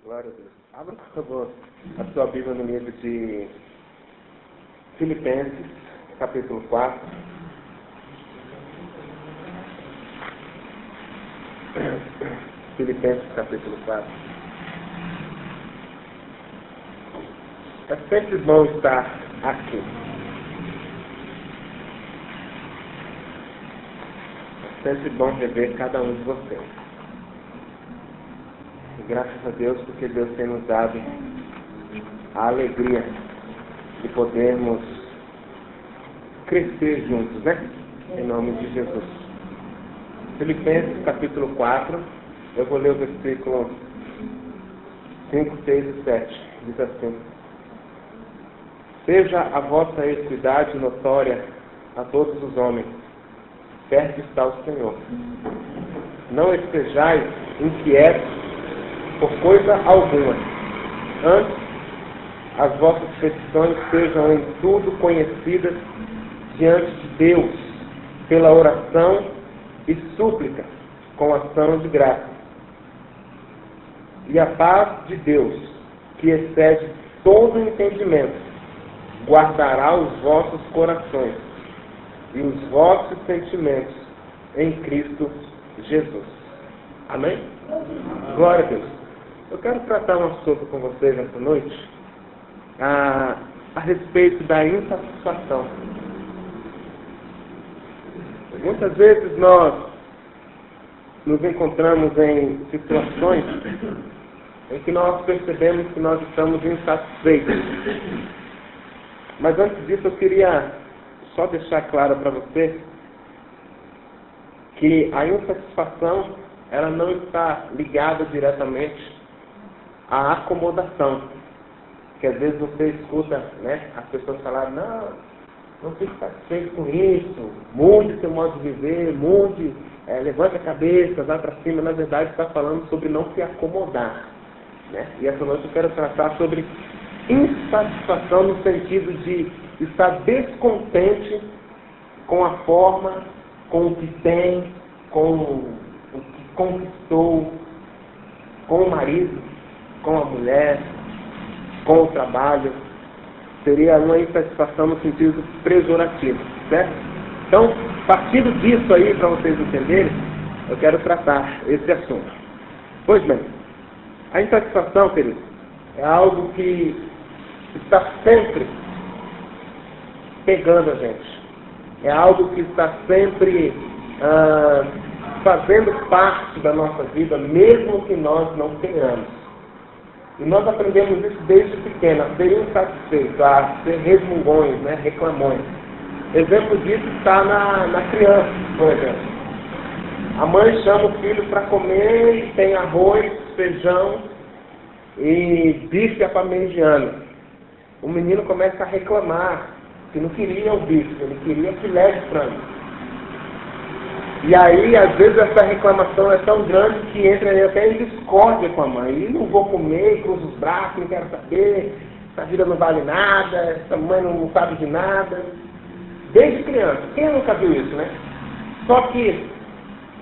Glória a Deus. Abra, por favor, a sua Bíblia no livro de Filipenses, capítulo 4. Filipenses, capítulo 4. É sempre bom estar aqui. É sempre bom rever cada um de vocês. E graças a Deus, porque Deus tem nos dado a alegria de podermos crescer juntos, né? Em nome de Jesus. Filipenses, capítulo 4, eu vou ler o versículo 5, 6 e 7. Diz assim: seja a vossa equidade notória a todos os homens, perto está o Senhor. Não estejais inquietos por coisa alguma. Antes, as vossas petições sejam em tudo conhecidas diante de Deus, pela oração e súplica, com ação de graça. E a paz de Deus, que excede todo entendimento, guardará os vossos corações e os vossos sentimentos em Cristo Jesus. Amém? Glória a Deus. Eu quero tratar um assunto com vocês essa noite a respeito da insatisfação. Muitas vezes nós nos encontramos em situações em que nós percebemos que nós estamos insatisfeitos. Mas antes disso eu queria só deixar claro para você que a insatisfação ela não está ligada diretamente à acomodação. Que às vezes você escuta, né, as pessoas falarem, não fique satisfeito com isso, mude seu modo de viver, levante a cabeça, vá para cima. Na verdade está falando sobre não se acomodar, né? E essa noite eu quero tratar sobre insatisfação no sentido de estar descontente com a forma, com o que tem, com o que conquistou, com o marido, com a mulher, com o trabalho. Seria uma insatisfação no sentido pejorativo, certo? Então, partindo disso aí, para vocês entenderem, eu quero tratar esse assunto. Pois bem, a insatisfação, queridos, é algo que está sempre pegando a gente. É algo que está sempre fazendo parte da nossa vida, mesmo que nós não tenhamos. E nós aprendemos isso desde pequeno, a ser insatisfeitos, a ser resmungões, né, reclamões. Exemplo disso está na criança, por exemplo. A mãe chama o filho para comer e tem arroz, feijão e bife à parmegiana. O menino começa a reclamar que não queria o bife, ele queria filé de frango. E aí, às vezes, essa reclamação é tão grande que entra até em discórdia com a mãe. E não vou comer, cruzo os braços, não quero saber, essa vida não vale nada, essa mãe não sabe de nada. Desde criança. Quem nunca viu isso, né? Só que,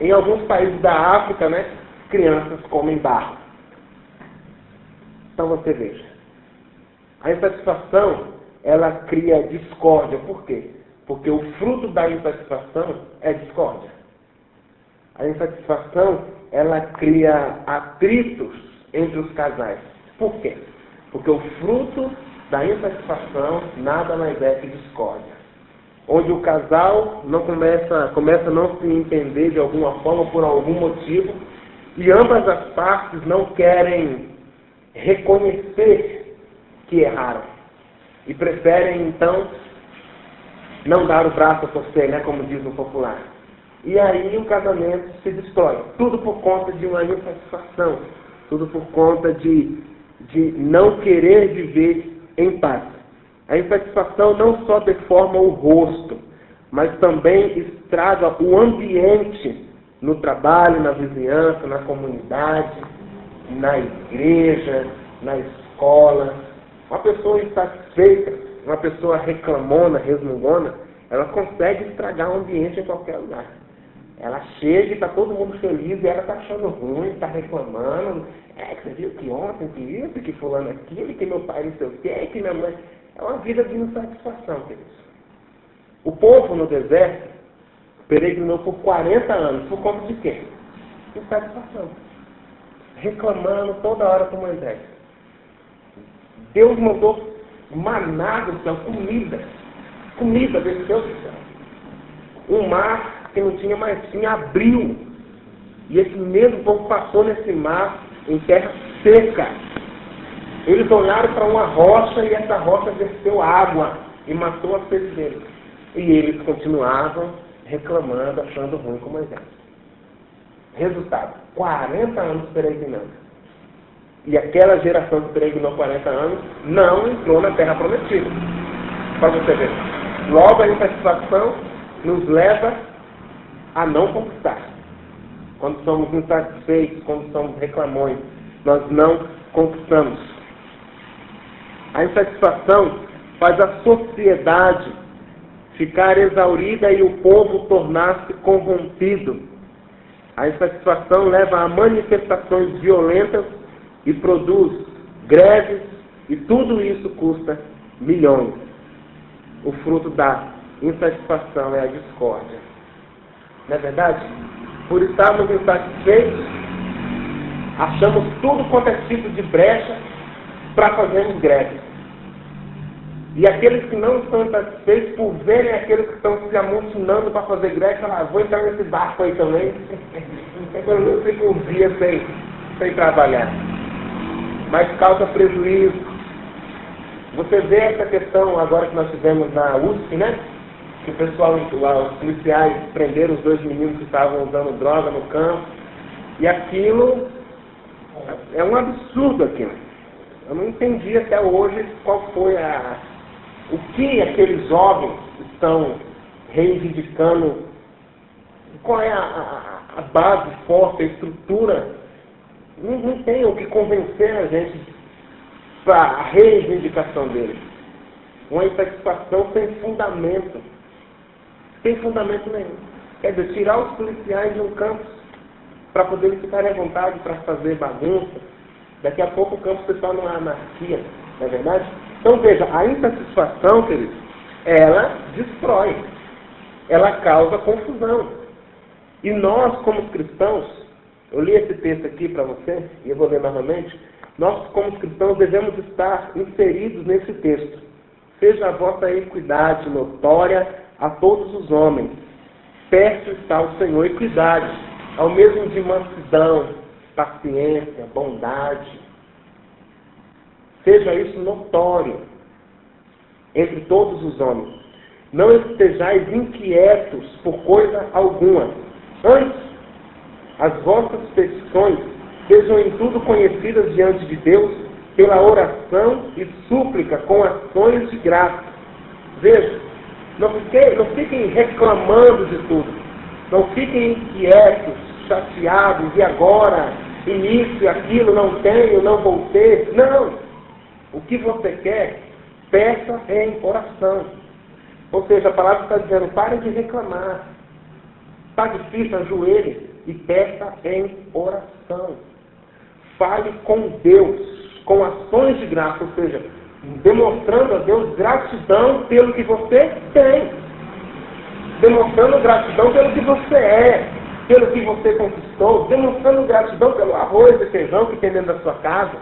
em alguns países da África, né, crianças comem barro. Então você veja. A insatisfação, ela cria discórdia. Por quê? Porque o fruto da insatisfação é discórdia. A insatisfação, ela cria atritos entre os casais. Por quê? Porque o fruto da insatisfação nada mais é que discórdia. Onde o casal não começa a não se entender de alguma forma, por algum motivo, e ambas as partes não querem reconhecer que erraram. E preferem, então, não dar o braço a torcer, né, como diz o popular. E aí o casamento se destrói. Tudo por conta de uma insatisfação. Tudo por conta de não querer viver em paz. A insatisfação não só deforma o rosto, mas também estraga o ambiente no trabalho, na vizinhança, na comunidade, na igreja, na escola. Uma pessoa insatisfeita, uma pessoa reclamona, resmungona, ela consegue estragar o ambiente em qualquer lugar. Ela chega e está todo mundo feliz e ela está achando ruim, está reclamando, que você viu que ontem, que isso, que fulano aquilo, que meu pai não sei o quê, que minha mãe... É uma vida de insatisfação, queridos. O povo no deserto peregrinou por 40 anos. Por conta de quê? Insatisfação. Reclamando toda hora com Moisés. Deus mandou maná do céu, comida. Comida desceu do céu. Um mar que não tinha mais fim abriu. E esse mesmo povo passou nesse mar em terra seca. Eles olharam para uma rocha e essa rocha desceu água e matou a sede deles. E eles continuavam reclamando, achando ruim com Moisés. Resultado, 40 anos peregrinando. E aquela geração que peregrinou 40 anos não entrou na terra prometida. Para você ver. Logo a insatisfação nos leva a não conquistar. Quando somos insatisfeitos, quando somos reclamões, nós não conquistamos. A insatisfação faz a sociedade ficar exaurida e o povo tornar-se corrompido. A insatisfação leva a manifestações violentas e produz greves, e tudo isso custa milhões. O fruto da insatisfação é a discórdia. Não é verdade? Por estarmos insatisfeitos, achamos tudo quanto é tipo de brecha para fazermos greve. E aqueles que não estão insatisfeitos, por verem aqueles que estão se amontonando para fazer greve, falam, vou entrar nesse barco aí também. Pelo menos fico uns dias sem trabalhar. Mas causa prejuízo. Você vê essa questão agora que nós tivemos na USP, né? Que o pessoal lá, os policiais prenderam os 2 meninos que estavam usando droga no campo. E aquilo é um absurdo aquilo. Eu não entendi até hoje qual foi o que aqueles jovens estão reivindicando, qual é a base forte, a estrutura. Não tem o que convencer a gente para a reivindicação deles. Uma insatisfação sem fundamento. Sem fundamento nenhum. Quer dizer, tirar os policiais de um campus para poderem ficar à vontade para fazer bagunça. Daqui a pouco o campus se torna uma anarquia, não é verdade? Então veja, a insatisfação, queridos, ela destrói. Ela causa confusão. E nós, como cristãos, eu li esse texto aqui para você, e eu vou ler novamente, nós, como cristãos, devemos estar inseridos nesse texto. Seja a vossa equidade notória a todos os homens. Perto está o Senhor, equidade, ao mesmo de mansidão, paciência, bondade. Seja isso notório entre todos os homens. Não estejais inquietos por coisa alguma. Antes, as vossas petições sejam em tudo conhecidas diante de Deus pela oração e súplica com ações de graça. Veja, não fiquem reclamando de tudo. Não fiquem inquietos, chateados, e agora, isso e aquilo, não tenho, não vou ter. Não! O que você quer, peça em oração. Ou seja, a palavra está dizendo, pare de reclamar. Está difícil, ajoelhe e peça em oração. Fale com Deus, com ações de graça, ou seja, demonstrando a Deus gratidão pelo que você tem. Demonstrando gratidão pelo que você é, pelo que você conquistou, demonstrando gratidão pelo arroz e feijão que tem dentro da sua casa,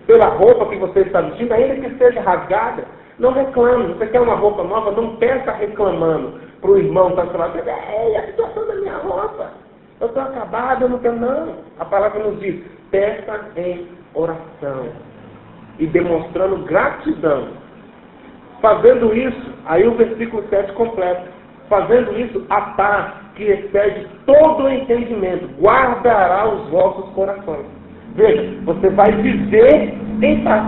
pela roupa que você está vestindo, ainda que seja rasgada. Não reclame. Você quer uma roupa nova, não peça reclamando para o irmão que está falando, a situação da minha roupa, eu estou acabado, eu não tenho, não. A palavra nos diz, peça em oração e demonstrando gratidão. Fazendo isso, aí o versículo 7 completa. Fazendo isso, a paz que excede todo o entendimento guardará os vossos corações. Veja, você vai viver em paz.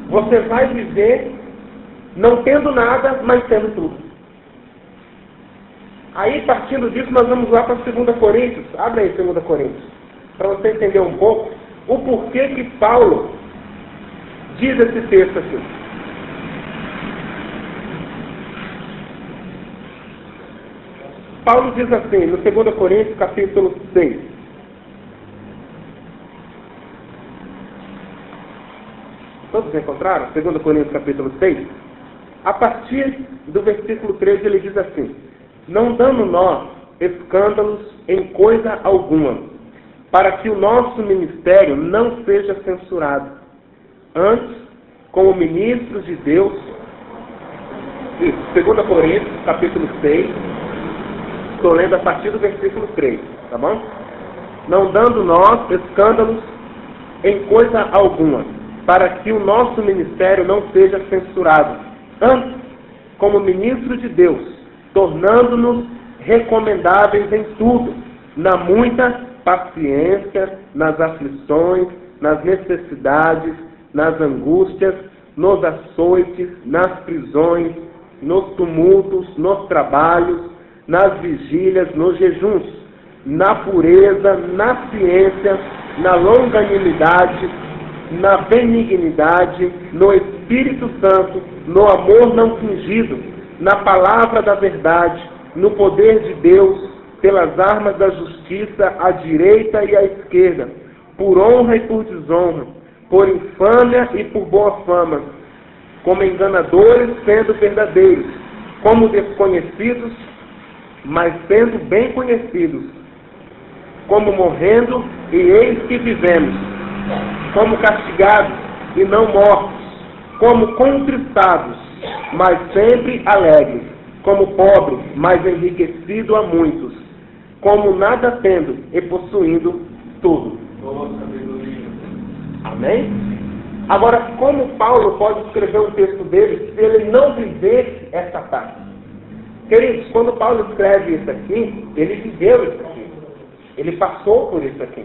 Você vai viver não tendo nada, mas tendo tudo. Aí, partindo disso, nós vamos lá para 2 Coríntios. Abre aí 2 Coríntios. Para você entender um pouco o porquê que Paulo diz esse texto aqui. Paulo diz assim, no 2 Coríntios, capítulo 6. Todos encontraram? 2 Coríntios capítulo 6. A partir do versículo 13 ele diz assim: não dando nós escândalos em coisa alguma, para que o nosso ministério não seja censurado. Antes, como ministros de Deus, 2 Coríntios capítulo 6, estou lendo a partir do versículo 3, tá bom? Não dando nós escândalos em coisa alguma, para que o nosso ministério não seja censurado. Antes, como ministro de Deus, tornando-nos recomendáveis em tudo, na muita paciência, nas aflições, nas necessidades, nas angústias, nos açoites, nas prisões, nos tumultos, nos trabalhos, nas vigílias, nos jejuns, na pureza, na ciência, na longanimidade, na benignidade, no Espírito Santo, no amor não fingido, na palavra da verdade, no poder de Deus, pelas armas da justiça, à direita e à esquerda, por honra e por desonra, por infâmia e por boa fama, como enganadores sendo verdadeiros, como desconhecidos, mas sendo bem conhecidos, como morrendo e eis que vivemos, como castigados e não mortos, como contristados, mas sempre alegres, como pobre, mas enriquecido a muitos, como nada tendo e possuindo tudo. Amém? Agora, como Paulo pode escrever um texto dele se ele não viver essa parte? Queridos, quando Paulo escreve isso aqui, ele viveu isso aqui. Ele passou por isso aqui.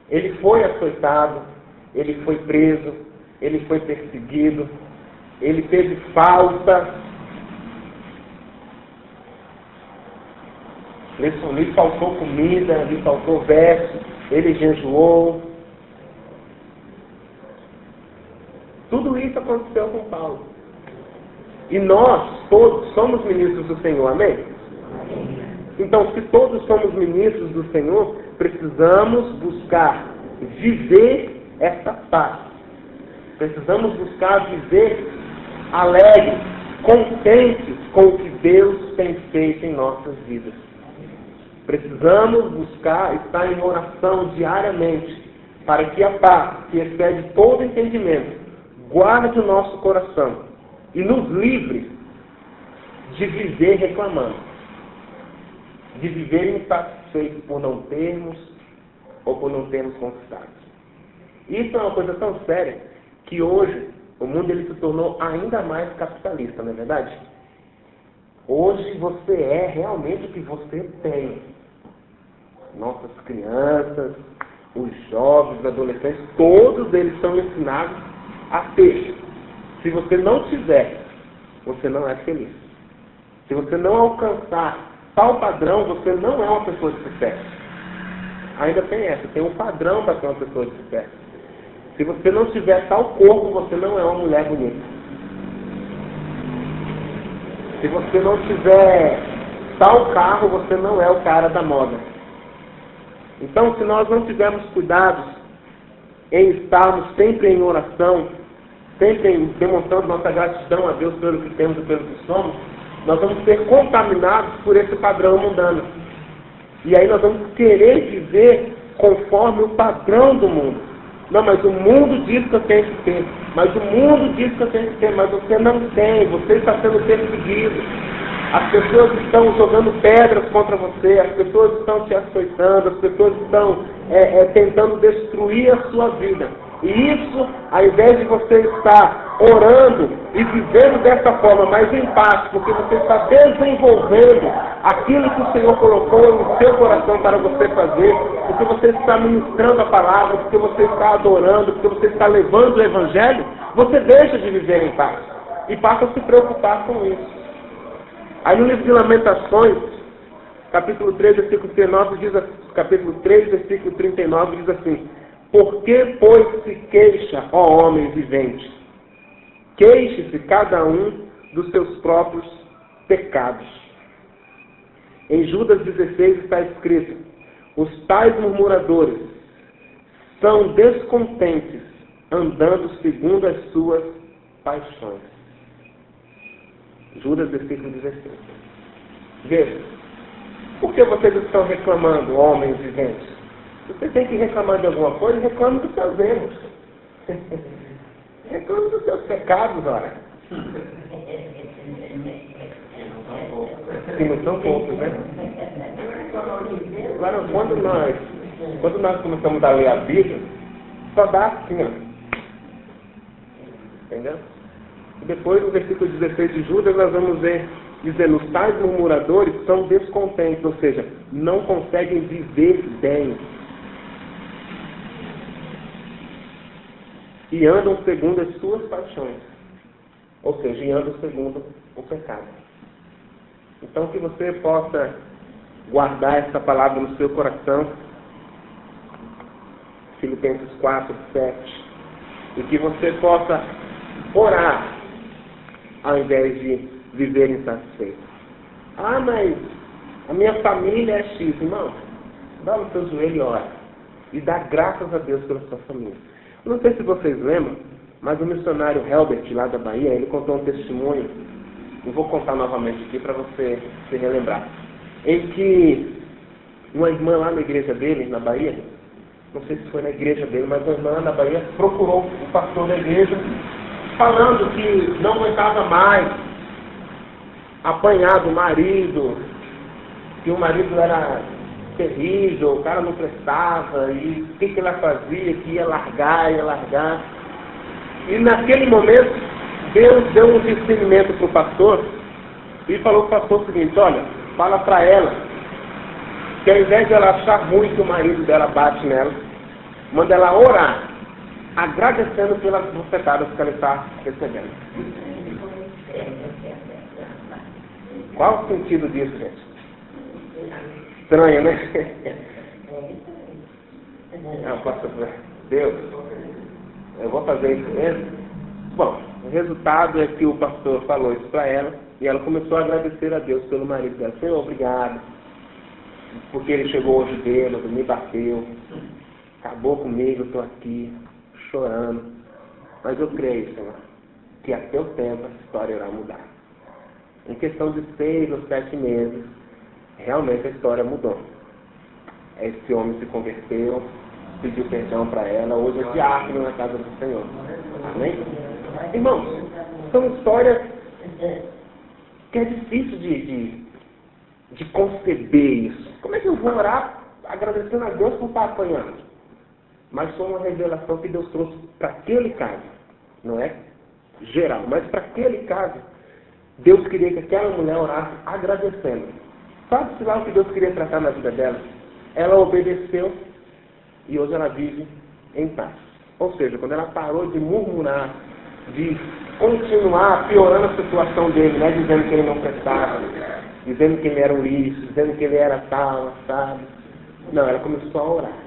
Ele foi açoitado, ele foi preso, ele foi perseguido, ele teve falta, lhe faltou comida, lhe faltou verso, ele jejuou. Tudo isso aconteceu com Paulo. E nós, todos, somos ministros do Senhor, amém? Então, se todos somos ministros do Senhor, precisamos buscar viver essa paz. Precisamos buscar viver alegres, contentes com o que Deus tem feito em nossas vidas. Precisamos buscar estar em oração diariamente, para que a paz, que excede todo entendimento, guarde o nosso coração e nos livre de viver reclamando, de viver insatisfeitos por não termos ou por não termos conquistado. Isso é uma coisa tão séria que hoje o mundo ele se tornou ainda mais capitalista, não é verdade? Hoje você é realmente o que você tem. Nossas crianças, os jovens, os adolescentes, todos eles são ensinados a ter. Se você não tiver, você não é feliz. Se você não alcançar tal padrão, você não é uma pessoa de sucesso. Ainda tem essa, tem um padrão para ser uma pessoa de sucesso. Se você não tiver tal corpo, você não é uma mulher bonita. Se você não tiver tal carro, você não é o cara da moda. Então, se nós não tivermos cuidados em estarmos sempre em oração, sempre demonstrando nossa gratidão a Deus pelo que temos e pelo que somos, nós vamos ser contaminados por esse padrão mundano. E aí nós vamos querer viver conforme o padrão do mundo. Não, mas o mundo diz que eu tenho que ter. Mas o mundo diz que eu tenho que ter. Mas você não tem. Você está sendo perseguido. As pessoas estão jogando pedras contra você. As pessoas estão te açoitando. As pessoas estão tentando destruir a sua vida. E isso, ao invés de você estar orando e vivendo dessa forma, mais em paz, porque você está desenvolvendo aquilo que o Senhor colocou no seu coração para você fazer, porque você está ministrando a palavra, porque você está adorando, porque você está levando o Evangelho, você deixa de viver em paz e passa a se preocupar com isso. Aí no livro de Lamentações, capítulo 3, versículo 39, capítulo 3, versículo 39, diz assim: por que, pois, se queixa, ó homem vivente? Queixe-se cada um dos seus próprios pecados. Em Judas 16 está escrito: os tais murmuradores são descontentes andando segundo as suas paixões. Judas, versículo 16. Veja, por que vocês estão reclamando, homens viventes? Se você tem que reclamar de alguma coisa, reclame dos seus erros. Reclame dos seus pecados, ora. Sim, não são poucos, né? Agora, quando nós começamos a ler a Bíblia, só dá assim, ó. Entendeu? E depois, no versículo 16 de Judas, nós vamos ver, dizendo, os tais murmuradores são descontentes, ou seja, não conseguem viver bem. E andam segundo as suas paixões. Ou seja, e andam segundo o pecado. Então, que você possa guardar essa palavra no seu coração. Filipenses 4, 7. E que você possa orar, ao invés de viver insatisfeito. Ah, mas a minha família é X. Irmão, dá no seu joelho e ora. E dá graças a Deus pela sua família. Não sei se vocês lembram, mas o missionário Helbert, lá da Bahia, ele contou um testemunho. Eu vou contar novamente aqui para você se relembrar. Em que uma irmã lá na igreja dele, na Bahia, não sei se foi na igreja dele, mas uma irmã lá na Bahia procurou o pastor da igreja, falando que não aguentava mais apanhar do marido, que o marido era terrível, o cara não prestava, e o que ela fazia, que ia largar. E naquele momento, Deus deu um discernimento para o pastor, e falou para o pastor o seguinte, olha, fala para ela, que ao invés de ela achar ruim que o marido dela bate nela, manda ela orar, agradecendo pelas bofetadas que ela está recebendo. Qual o sentido disso, gente? Estranho, né? Não, pastor, Deus, eu vou fazer isso mesmo? Bom, o resultado é que o pastor falou isso para ela, e ela começou a agradecer a Deus pelo marido dela. Senhor, obrigado, porque ele chegou hoje bêbado, me bateu, acabou comigo, eu estou aqui, chorando. Mas eu creio, Senhor, que até o tempo essa história irá mudar. Em questão de 6 ou 7 meses, realmente a história mudou. Esse homem se converteu, pediu perdão para ela, hoje é diácono na casa do Senhor. Amém? Irmãos, são histórias que é difícil de conceber isso. Como é que eu vou orar agradecendo a Deus por estar apanhando? Mas foi uma revelação que Deus trouxe para aquele caso. Não é geral, mas para aquele caso, Deus queria que aquela mulher orasse agradecendo. Sabe-se lá o que Deus queria tratar na vida dela? Ela obedeceu e hoje ela vive em paz. Ou seja, quando ela parou de murmurar, de continuar piorando a situação dele, né? Dizendo que ele não prestava, dizendo que ele era um lixo, dizendo que ele era tal, sabe? Não, ela começou a orar.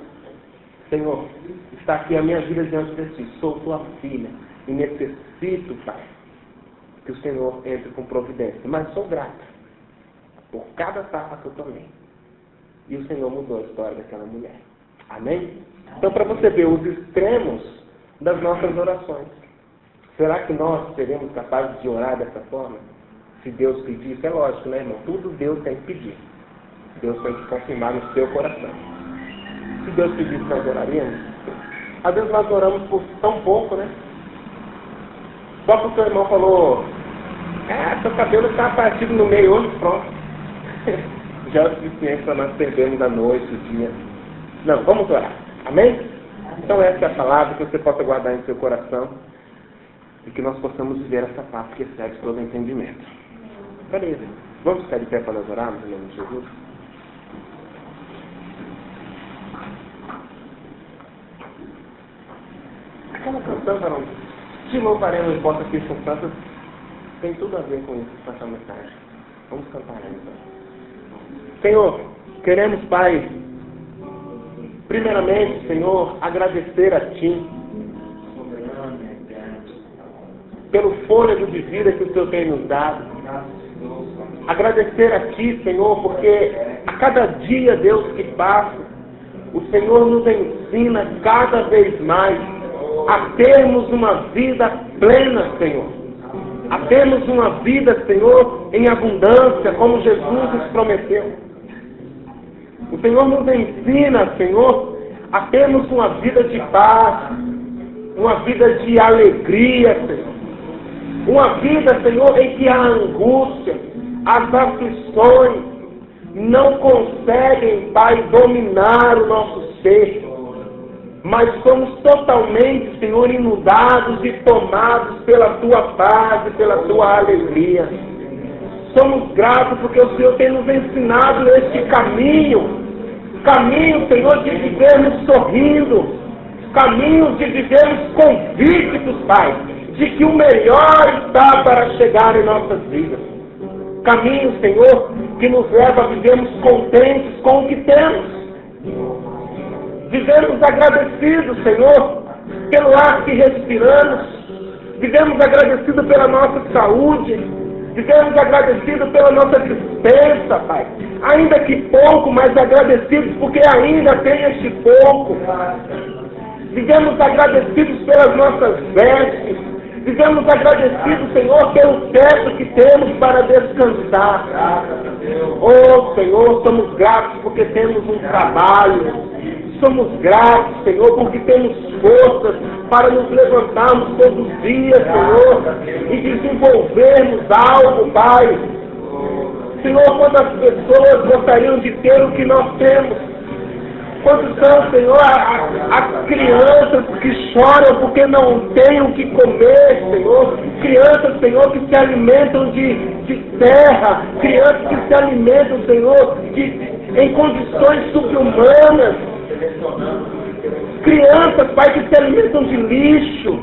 Senhor, está aqui a minha vida diante de ti, sou tua filha e necessito, Pai, que o Senhor entre com providência. Mas sou grata por cada tapa que eu tomei. E o Senhor mudou a história daquela mulher. Amém? Então, para você ver os extremos das nossas orações. Será que nós seremos capazes de orar dessa forma? Se Deus pedir, isso é lógico, né, irmão? Tudo Deus tem que pedir. Deus tem que confirmar no seu coração. Se Deus pedisse, nós oraríamos? Às vezes nós oramos por tão pouco, né? Só porque o seu irmão falou, seu cabelo está partido no meio hoje, pronto. Já é o suficiente para nós perdermos a noite, o dia. Não, vamos orar. Amém? Então essa é a palavra que você possa guardar em seu coração e que nós possamos viver essa paz que excede todo entendimento. Beleza. Vamos ficar de pé para nós orarmos em nome de Jesus? Aquela canção, varão, te louvaremos, não importa que são tantas, tem tudo a ver com isso, com essa mensagem. Vamos cantar então. Senhor, queremos, Pai, primeiramente, Senhor, agradecer a Ti pelo fôlego de vida que o Senhor tem nos dado. Agradecer a Ti, Senhor, porque a cada dia, Deus, que passa, o Senhor nos ensina cada vez mais a termos uma vida plena, Senhor. A termos uma vida, Senhor, em abundância, como Jesus nos prometeu. O Senhor nos ensina, Senhor, a termos uma vida de paz, uma vida de alegria, Senhor. Uma vida, Senhor, em que a angústia, as aflições não conseguem, Pai, dominar o nosso ser. Mas somos totalmente, Senhor, inundados e tomados pela Tua paz e pela Tua alegria. Somos gratos porque o Senhor tem nos ensinado este caminho, Senhor, de vivermos sorrindo, caminho de vivermos convictos, Pai, de que o melhor está para chegar em nossas vidas. Caminho, Senhor, que nos leva a vivermos contentes com o que temos. Vivemos agradecidos, Senhor, pelo ar que respiramos. Vivemos agradecidos pela nossa saúde. Vivemos agradecidos pela nossa dispensa, Pai. Ainda que pouco, mas agradecidos porque ainda tem este pouco. Vivemos agradecidos pelas nossas vestes. Vivemos agradecidos, Senhor, pelo teto que temos para descansar. Oh, Senhor, somos gratos porque temos um trabalho. Somos gratos, Senhor, porque temos forças para nos levantarmos todos os dias, Senhor, e desenvolvermos algo, Pai. Senhor, quantas pessoas gostariam de ter o que nós temos? Quantos são, Senhor, as crianças que choram porque não têm o que comer, Senhor? Crianças, Senhor, que se alimentam de terra. Crianças que se alimentam, Senhor, em condições subhumanas. Crianças, Pai, que se alimentam de lixo.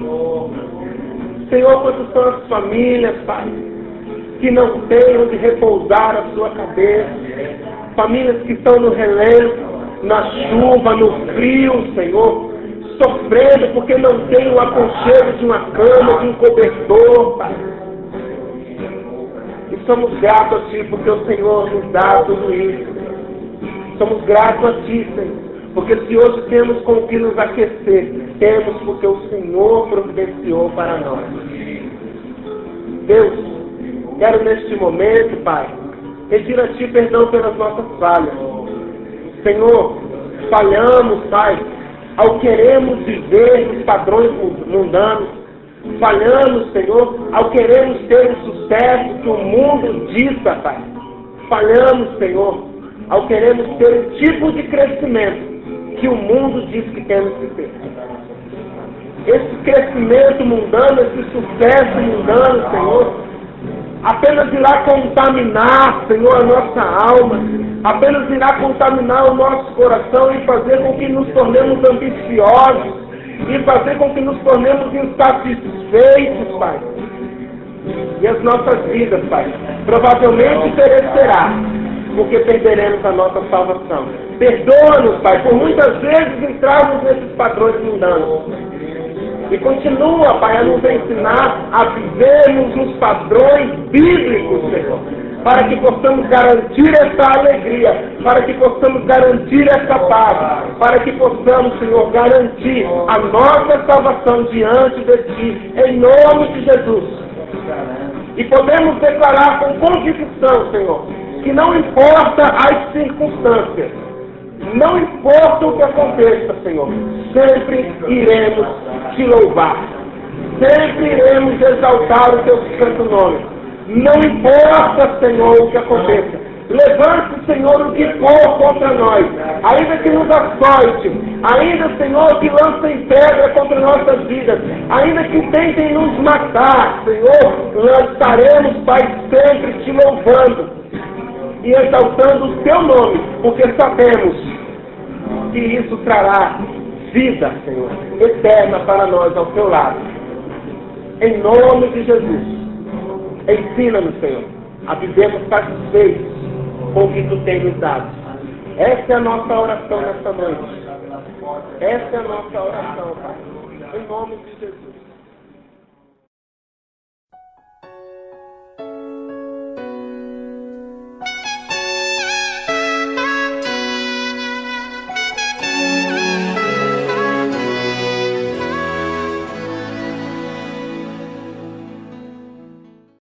Senhor, quantas são as famílias, Pai, que não têm onde repousar a sua cabeça. Famílias que estão no relento, na chuva, no frio, Senhor, sofrendo porque não tem o aconchego de uma cama, de um cobertor, Pai. E somos gratos a Ti porque o Senhor nos dá tudo isso. Somos gratos a Ti, Senhor, porque se hoje temos com o que nos aquecer, temos porque o Senhor providenciou para nós. Deus, quero neste momento, Pai, pedir a Ti perdão pelas nossas falhas. Senhor, falhamos, Pai, ao queremos viver nos padrões mundanos. Falhamos, Senhor, ao queremos ter o sucesso que o mundo dita, Pai. Falhamos, Senhor, ao queremos ter o tipo de crescimento que o mundo diz que temos que ter. Esse crescimento mundano, esse sucesso mundano, Senhor, apenas irá contaminar, Senhor, a nossa alma, apenas irá contaminar o nosso coração e fazer com que nos tornemos ambiciosos, e fazer com que nos tornemos insatisfeitos, Pai. E as nossas vidas, Pai, provavelmente perecerá, porque perderemos a nossa salvação. Perdoa-nos, Pai, por muitas vezes entrarmos nesses padrões mundanos. E continua, Pai, a nos ensinar a vivermos nos padrões bíblicos, Senhor, para que possamos garantir essa alegria, para que possamos garantir essa paz, para que possamos, Senhor, garantir a nossa salvação diante de Ti, em nome de Jesus. E podemos declarar com convicção, Senhor, que não importa as circunstâncias, não importa o que aconteça, Senhor, sempre iremos Te louvar, sempre iremos exaltar o Teu santo nome. Não importa, Senhor, o que aconteça. Levante, Senhor, o que for contra nós, ainda que nos açoite, ainda, Senhor, que lancem pedra contra nossas vidas, ainda que tentem nos matar, Senhor, nós estaremos, Pai, sempre Te louvando e exaltando o Teu nome, porque sabemos que isso trará vida, Senhor, eterna para nós ao Teu lado. Em nome de Jesus, ensina-nos, Senhor, a vivermos satisfeitos com o que Tu tens nos dado. Essa é a nossa oração nesta noite. Essa é a nossa oração, Pai. Em nome de Jesus.